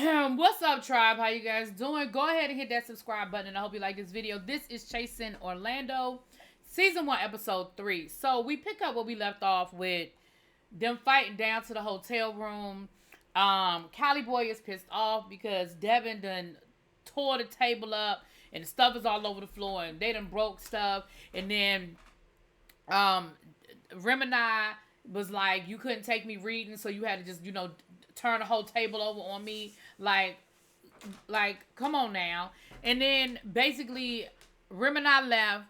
What's up, tribe? How you guys doing? Go ahead and hit that subscribe button, and I hope you like this video. This is Chasing Orlando, Season 1, Episode 3. So we pick up where we left off with them fighting down to the hotel room. Cali Boy is pissed off because Devin done tore the table up, and the stuff is all over the floor, and they done broke stuff. And then Remini was like, you couldn't take me reading, so you had to just, turn the whole table over on me. Like, come on now. And then basically, Remini left.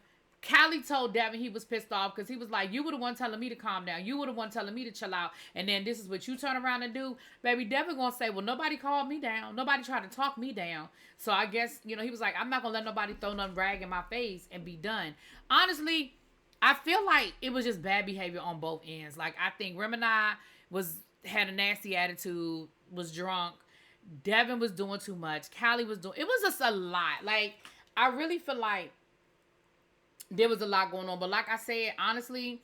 Callie told Devin he was pissed off because he was like, you were the one telling me to calm down. You were the one telling me to chill out. And then this is what you turn around and do. Baby, Devin gonna say, well, nobody called me down. Nobody tried to talk me down. So I guess, he was like, I'm not gonna let nobody throw nothing rag in my face and be done. Honestly, I feel like it was just bad behavior on both ends. Like, I think Remini had a nasty attitude, was drunk. Devin was doing too much. Callie was doing... It was just a lot. Like, I really feel like there was a lot going on. But like I said, honestly,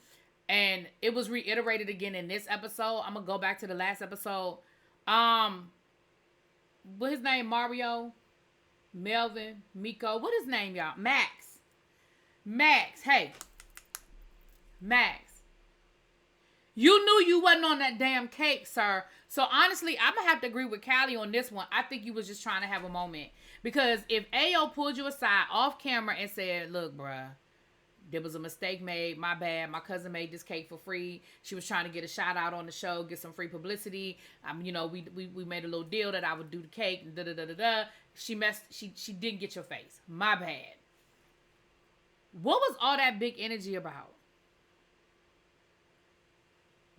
and it was reiterated again in this episode. I'm going to go back to the last episode. What his name? Mario? Melvin? Miko? What his name, y'all? Max. Hey. Max. You knew you wasn't on that damn cake, sir. So, honestly, I'm going to have to agree with Callie on this one. I think you was just trying to have a moment. Because if Ayo pulled you aside off camera and said, look, bruh, there was a mistake made. My bad. My cousin made this cake for free. She was trying to get a shout out on the show, get some free publicity. We made a little deal that I would do the cake. And da-da-da-da-da. She didn't get your face. My bad. What was all that big energy about?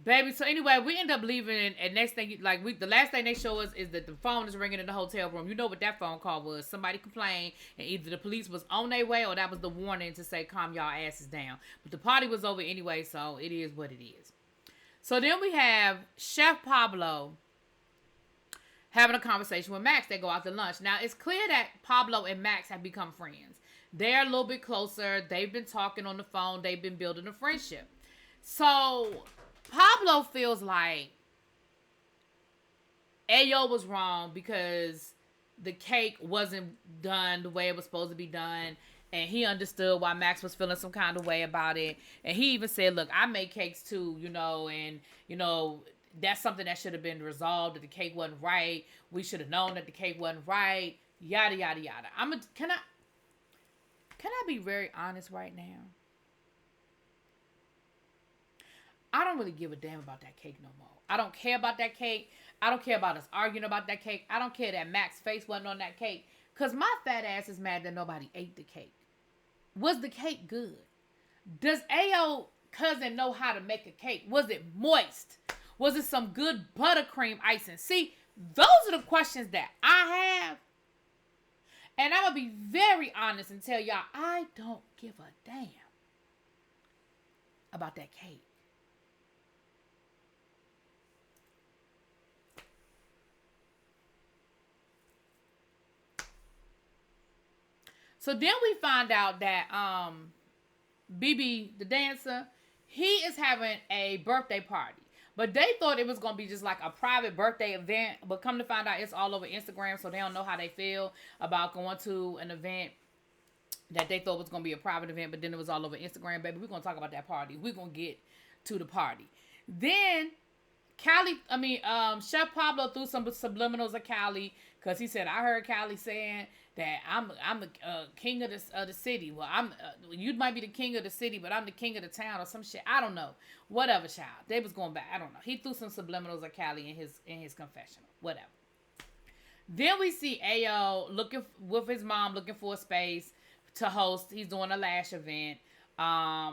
Baby, so anyway, we end up leaving, and next thing, the last thing they show us is that the phone is ringing in the hotel room. You know what that phone call was. Somebody complained, and either the police was on their way, or that was the warning to say, calm y'all asses down. But the party was over anyway, so it is what it is. So then we have Chef Pablo having a conversation with Max. They go out to lunch. Now, it's clear that Pablo and Max have become friends. They're a little bit closer. They've been talking on the phone. They've been building a friendship. So Pablo feels like Ayo was wrong because the cake wasn't done the way it was supposed to be done. And he understood why Max was feeling some kind of way about it. And he even said, look, I make cakes too, and, that's something that should have been resolved, that the cake wasn't right. We should have known that the cake wasn't right. Yada, yada, yada. Can I be very honest right now? I don't really give a damn about that cake no more. I don't care about that cake. I don't care about us arguing about that cake. I don't care that Max's face wasn't on that cake. Because my fat ass is mad that nobody ate the cake. Was the cake good? Does Ayo cousin know how to make a cake? Was it moist? Was it some good buttercream icing? See, those are the questions that I have. And I'm going to be very honest and tell y'all, I don't give a damn about that cake. So then we find out that BB, the dancer, he is having a birthday party. But they thought it was going to be just like a private birthday event. But come to find out, it's all over Instagram. So they don't know how they feel about going to an event that they thought was going to be a private event. But then it was all over Instagram, baby. We're going to talk about that party. We're going to get to the party. Then Chef Pablo threw some subliminals at Callie. Because he said, I heard Callie saying that I'm the king of the city. Well, you might be the king of the city, but I'm the king of the town or some shit. I don't know. Whatever, child. They was going back. I don't know. He threw some subliminals at Callie in his confessional. Whatever. Then we see Ayo with his mom looking for a space to host. He's doing a lash event.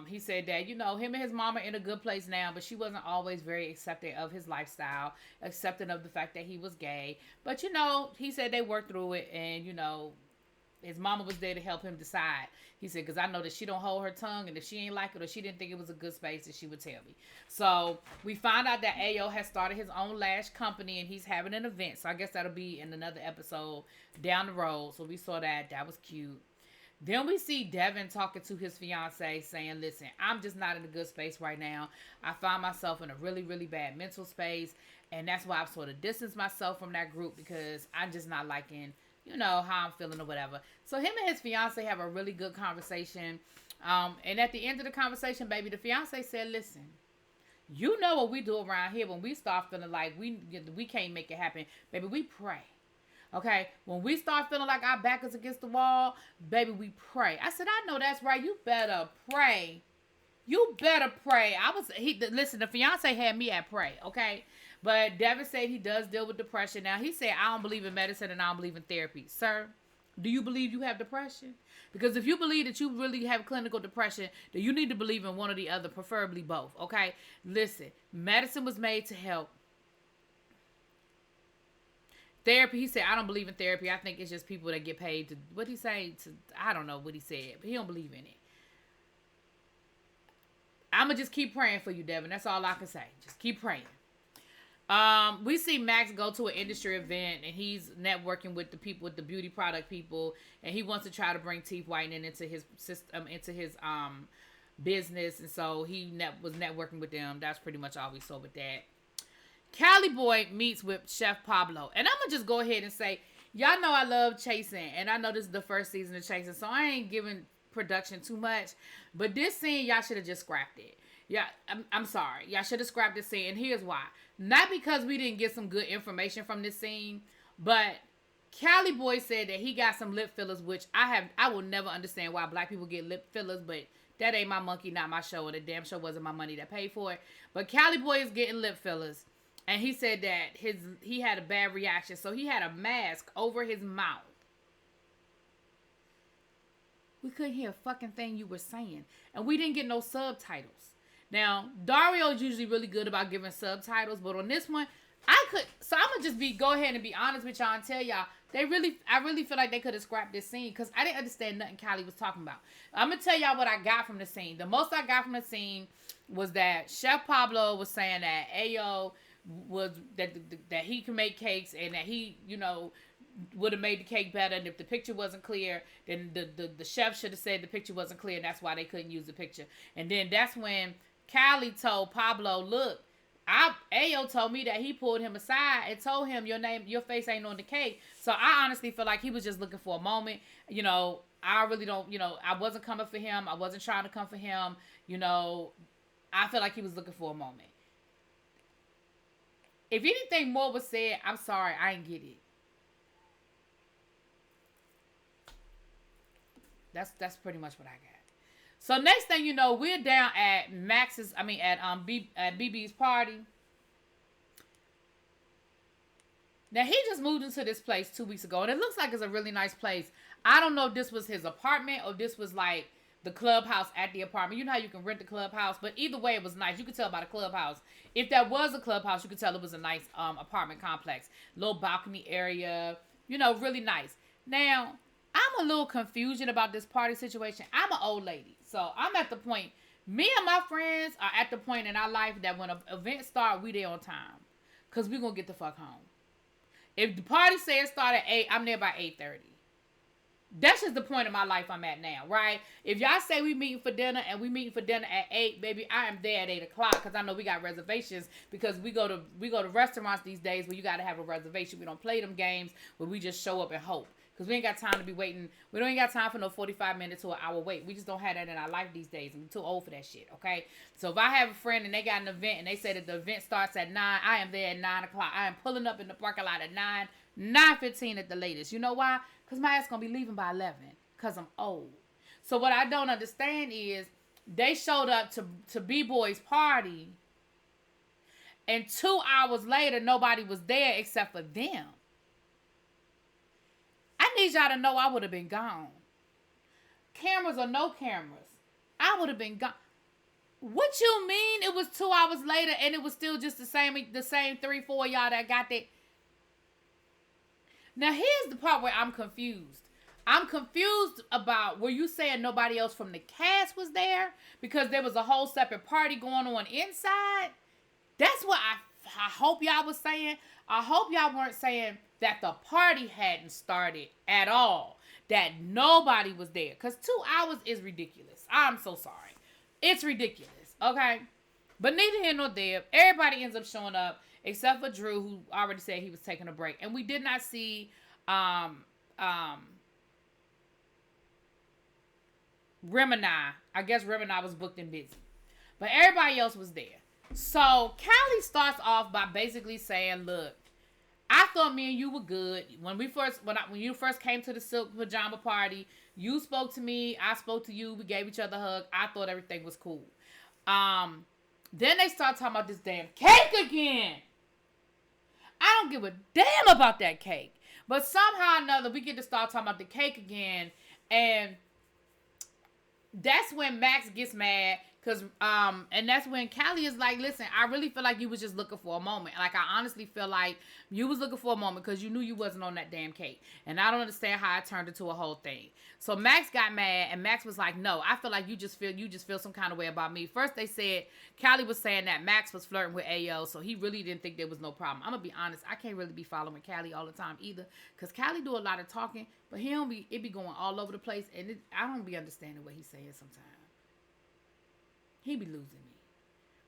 He said that, him and his mom are in a good place now, but she wasn't always very accepting of his lifestyle, accepting of the fact that he was gay. But, he said they worked through it, and, his mama was there to help him decide. He said, because I know that she don't hold her tongue, and if she ain't like it or she didn't think it was a good space, then she would tell me. So we find out that Ayo has started his own lash company, and he's having an event. So I guess that'll be in another episode down the road. So we saw that. That was cute. Then we see Devin talking to his fiance saying, listen, I'm just not in a good space right now. I find myself in a really, really bad mental space. And that's why I've sort of distanced myself from that group because I'm just not liking, how I'm feeling or whatever. So him and his fiance have a really good conversation. And at the end of the conversation, baby, the fiance said, listen, you know what we do around here when we start feeling like we can't make it happen. Baby, we pray. Okay? When we start feeling like our back is against the wall, baby, we pray. I said, I know that's right. You better pray. You better pray. Listen, the fiance had me at pray, okay? But Devin said he does deal with depression. Now, he said, I don't believe in medicine and I don't believe in therapy. Sir, do you believe you have depression? Because if you believe that you really have clinical depression, then you need to believe in one or the other, preferably both, okay? Listen, medicine was made to help. Therapy, he said, I don't believe in therapy. I think it's just people that get paid to, what'd he say? I don't know what he said, but he don't believe in it. I'm going to just keep praying for you, Devin. That's all I can say. Just keep praying. We see Max go to an industry event and he's networking with the people, with the beauty product people, and he wants to try to bring teeth whitening into his system, into his business, and so he was networking with them. That's pretty much all we saw with that. Cali Boy meets with Chef Pablo, and I'm gonna just go ahead and say, y'all know I love Chasing, and I know this is the first season of Chasing, so I ain't giving production too much, but this scene y'all should have just scrapped it. Yeah, I'm sorry. Y'all should have scrapped this scene, and here's why. Not because we didn't get some good information from this scene, but Cali Boy said that he got some lip fillers, which I will never understand why black people get lip fillers, but that ain't my monkey, not my show, and the damn show wasn't my money that paid for it. But Cali Boy is getting lip fillers, and he said that he had a bad reaction, so he had a mask over his mouth. We couldn't hear a fucking thing you were saying, and we didn't get no subtitles. Now, Dario's usually really good about giving subtitles, but on this one, so I'm gonna just go ahead and be honest with y'all and tell y'all, I really feel like they could have scrapped this scene, because I didn't understand nothing Callie was talking about. I'm gonna tell y'all what I got from the scene. The most I got from the scene was that Chef Pablo was saying that Ayo was, that he can make cakes, and that he, would have made the cake better, and if the picture wasn't clear, then the chef should have said the picture wasn't clear, and that's why they couldn't use the picture. And then that's when Callie told Pablo, look, Ayo told me that he pulled him aside and told him your face ain't on the cake. So I honestly feel like he was just looking for a moment. I really don't, I wasn't coming for him. I wasn't trying to come for him. I feel like he was looking for a moment. If anything more was said, I'm sorry, I ain't get it. That's pretty much what I got. So next thing you know, we're down at BB's party. Now, he just moved into this place 2 weeks ago, and it looks like it's a really nice place. I don't know if this was his apartment or this was like the clubhouse at the apartment. You know how you can rent the clubhouse, but either way, it was nice. You could tell by the clubhouse. If that was a clubhouse, you could tell it was a nice apartment complex. Little balcony area, really nice. Now, I'm a little confused about this party situation. I'm an old lady. So I'm at the point, me and my friends are at the point in our life that when an event starts, we there on time. Because we're going to get the fuck home. If the party says start at 8, I'm there by 8:30. That's just the point of my life I'm at now, right? If y'all say we meeting for dinner and we meeting for dinner at 8, baby, I am there at 8 o'clock because I know we got reservations, because we go to restaurants these days where you got to have a reservation. We don't play them games where we just show up and hope. Because we ain't got time to be waiting. We don't got time for no 45 minutes to an hour wait. We just don't have that in our life these days. And we're too old for that shit, okay? So if I have a friend and they got an event and they say that the event starts at 9, I am there at 9 o'clock. I am pulling up in the parking lot at 9:15 at the latest. You know why? Because my ass going to be leaving by 11. Because I'm old. So what I don't understand is they showed up to B-Boy's party, and 2 hours later, nobody was there except for them. I need y'all to know I would have been gone. Cameras or no cameras, I would have been gone. What you mean it was 2 hours later and it was still just the same 3-4 y'all that got that? Now here's the part where I'm confused. I'm confused about, were you saying nobody else from the cast was there? Because there was a whole separate party going on inside? That's what I hope y'all was saying. I hope y'all weren't saying that the party hadn't started at all, that nobody was there, because 2 hours is ridiculous. I'm so sorry. It's ridiculous, okay? But neither here nor there. Everybody ends up showing up, except for Drew, who already said he was taking a break. And we did not see Remini. I guess Remini was booked and busy. But everybody else was there. So Callie starts off by basically saying, look, I thought me and you were good. When you first came to the silk pajama party, you spoke to me, I spoke to you, we gave each other a hug. I thought everything was cool. Then they start talking about this damn cake again. I don't give a damn about that cake. But somehow or another, we get to start talking about the cake again. And that's when Max gets mad. And that's when Callie is like, listen, I really feel like you was just looking for a moment. Like, I honestly feel like you was looking for a moment because you knew you wasn't on that damn cake. And I don't understand how it turned into a whole thing. So Max got mad, and Max was like, no, I feel like you just feel some kind of way about me. First they said, Callie was saying that Max was flirting with Ayo, so he really didn't think there was no problem. I'm going to be honest, I can't really be following Callie all the time either, because Callie do a lot of talking, but it be going all over the place, and I don't be understanding what he's saying sometimes. He be losing me.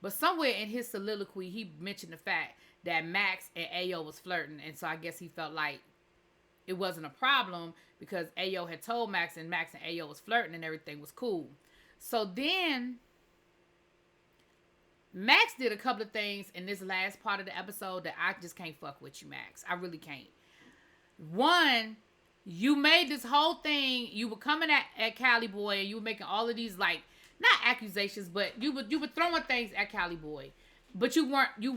But somewhere in his soliloquy, he mentioned the fact that Max and Ayo was flirting. And so I guess he felt like it wasn't a problem because Ayo had told Max and Ayo was flirting and everything was cool. So then Max did a couple of things in this last part of the episode that I just can't fuck with you, Max. I really can't. One, you made this whole thing. You were coming at Callie Boy and you were making all of these like, not accusations, but you were throwing things at Callie Boy. But you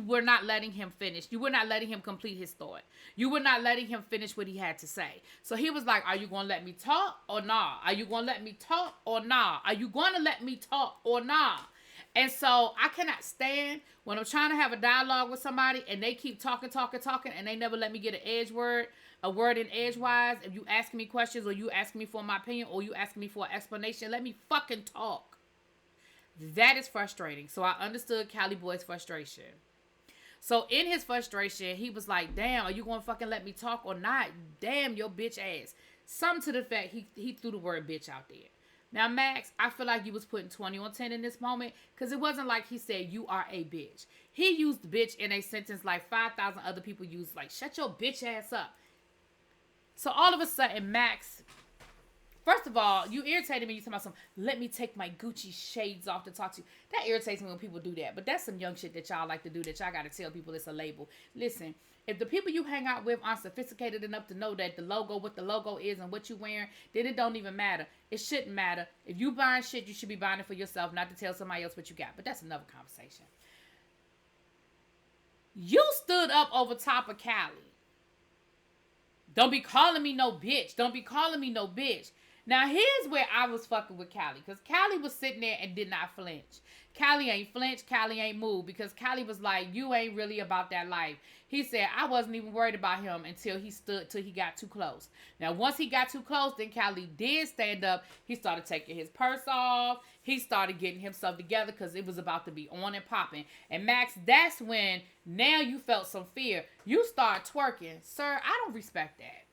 were not letting him finish. You were not letting him complete his thought. You were not letting him finish what he had to say. So he was like, are you going to let me talk or nah? Are you going to let me talk or nah? Are you going to let me talk or nah? And so I cannot stand when I'm trying to have a dialogue with somebody and they keep talking, and they never let me get a word in edgewise. If you asking me questions or you asking me for my opinion or you asking me for an explanation, let me fucking talk. That is frustrating. So I understood Callie Boy's frustration. So in his frustration, he was like, damn, are you going to fucking let me talk or not? Damn, your bitch ass. Something to the fact he threw the word bitch out there. Now, Max, I feel like you was putting 20 on 10 in this moment because it wasn't like he said, you are a bitch. He used bitch in a sentence like 5,000 other people use, like, shut your bitch ass up. So all of a sudden, Max... First of all, you irritated me. You talking about some, let me take my Gucci shades off to talk to you. That irritates me when people do that. But that's some young shit that y'all like to do that y'all got to tell people it's a label. Listen, if the people you hang out with aren't sophisticated enough to know that what the logo is and what you wearing, then it don't even matter. It shouldn't matter. If you buying shit, you should be buying it for yourself, not to tell somebody else what you got. But that's another conversation. You stood up over top of Callie. Don't be calling me no bitch. Don't be calling me no bitch. Now, here's where I was fucking with Callie. Because Callie was sitting there and did not flinch. Callie ain't flinched. Callie ain't moved. Because Callie was like, you ain't really about that life. He said, I wasn't even worried about him till he got too close. Now, once he got too close, then Callie did stand up. He started taking his purse off. He started getting himself together because it was about to be on and popping. And Max, that's when now you felt some fear. You start twerking. Sir, I don't respect that.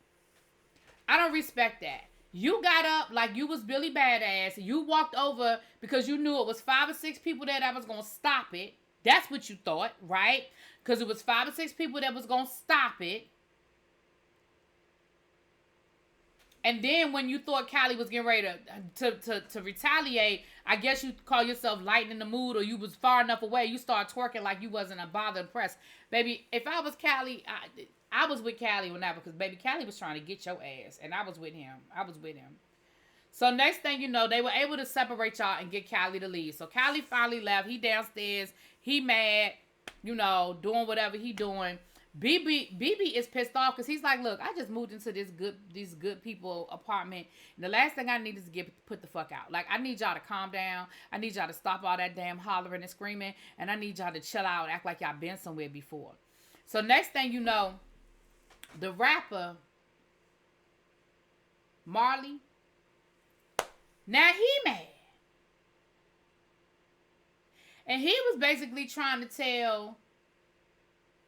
I don't respect that. You got up like you was Billy Badass. You walked over because you knew it was 5 or 6 people there that was going to stop it. That's what you thought, right? Because it was 5 or 6 people that was going to stop it. And then when you thought Callie was getting ready to retaliate, I guess you call yourself lighting the mood or you was far enough away. You start twerking like you wasn't a bother impressed. Baby, if I was Callie... I was with Callie when because baby Callie was trying to get your ass and I was with him. So next thing you know, they were able to separate y'all and get Callie to leave. So Callie finally left. He downstairs. He mad, doing whatever he doing. BB is pissed off because he's like, look, I just moved into these good people apartment. And the last thing I need is to put the fuck out. Like, I need y'all to calm down. I need y'all to stop all that damn hollering and screaming. And I need y'all to chill out and act like y'all been somewhere before. So next thing you know, the rapper, Marley, now he mad. And he was basically trying to tell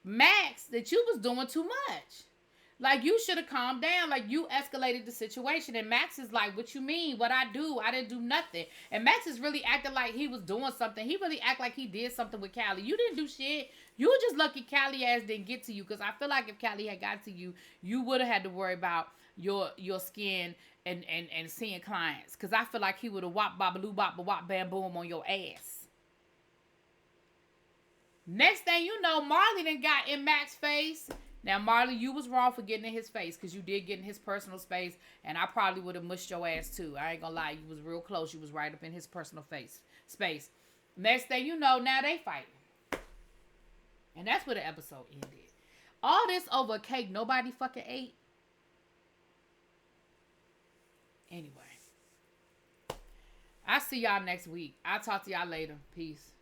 Max that you was doing too much. Like, you should have calmed down. Like, you escalated the situation. And Max is like, what you mean? What I do? I didn't do nothing. And Max is really acting like he was doing something. He really act like he did something with Callie. You didn't do shit. You were just lucky Callie ass didn't get to you. Because I feel like if Callie had got to you, you would have had to worry about your skin and seeing clients. Because I feel like he would have wop babaloo bop wop bam boom on your ass. Next thing you know, Marley done got in Max's face. Now, Marley, you was wrong for getting in his face because you did get in his personal space, and I probably would have mushed your ass too. I ain't gonna lie, you was real close. You was right up in his personal space. Next thing you know, now they fighting. And that's where the episode ended. All this over cake nobody fucking ate. Anyway. I'll see y'all next week. I'll talk to y'all later. Peace.